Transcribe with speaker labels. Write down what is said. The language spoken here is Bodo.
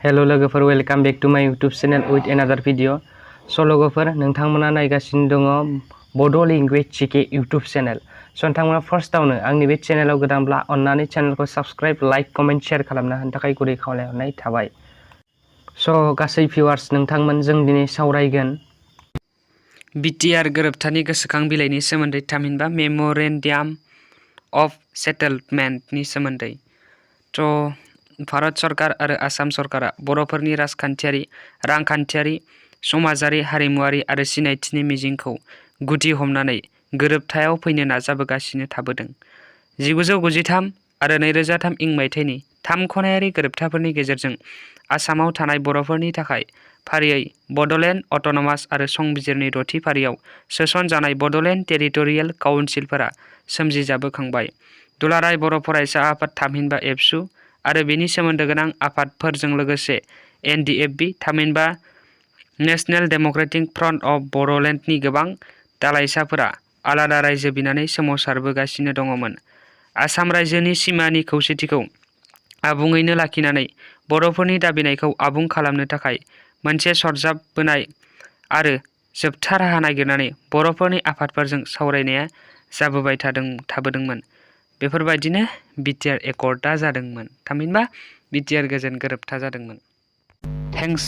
Speaker 1: हेलो लोगोफोर, वेलकाम बैक टू माय यूट्यूब चैनल विथ एनादार भिडिअ। स' लोगोफोर, नोंथांमोना नायगासिनो दङ बड' लेंगुवेज जिके यूट्यूब चैनल। स' नोंथांमोना फार्स्टआवनो आंनि बे चैनेलाव गोदानब्ला अन्नानै चैनेलखौ साबस्क्राइब, लाइक, कमेन्ट, शेयार खालामना होनो थाखाय गुरै खावलायहरनाय थाबाय। स' गासै भिउवार्स, नोंथांमोन जों दिनै सावरायगोन
Speaker 2: B.T.R गोरोबथानि गोसोखां बिलाइनि सोमोन्दै, थामहिनबा मेम'रेन्डाम अफ सेटेलमेन्टनि सोमोन्दै। भारत सरकार आरो आसाम सरकारा बर'फोरनि राजखान्थियारि, रांखान्थियारि, समाजारि, हारिमुआरि आरो सिनायथिनि मिजिंखौ गुदि हमनानै गोरोबथायाव फैनो नाजाबोगासिनो थाबोदों। 1993 आरो 2003 इं मायथाइनि 3 खनायारि गोरोबथाफोरनि गेजेरजों आसामाव थानाय बर'फोरनि थाखाय फारियै बड'लेण्ड अट'नमास आरो संबिजिरनि 6थि फारियाव सोसनजानाय बड'लेण्ड टेरिटरियेल काउन्सिलफोरा सोमजिजाबोखांबाय। दुलाराय बर' फरायसा आफाद थामहिनबा एबसु आरो बेनि सोमोन्दो गोनां आफादफोरजों लोगोसे NDFB थामहिनबा नेशनेल डेम'क्रेटिक फ्रन्ट अफ बर'लेण्डनि गोबां दालाइसाफोरा आलादा रायजो बिनानै सोमावसारबोगासिनो दङमोन। आसाम रायजोनि सिमानि खौसेथिखौ आबुङैनो लाखिनानै बर'फोरनि दाबिनायखौ आबुं खालामनो थाखाय मोनसे सरजाबबोनाय आरो जोबथा राहा नागिरनानै बर'फोरनि आफादफोरजों सावरायनाया जाबोबाय थाबोदोंमोन। बेफोरबायदिनो B.T.R एकर्डआ जादोंमोन, थामहिनबा B.T.R गोजोन गोरोबथा जादोंमोन। थेंक्स।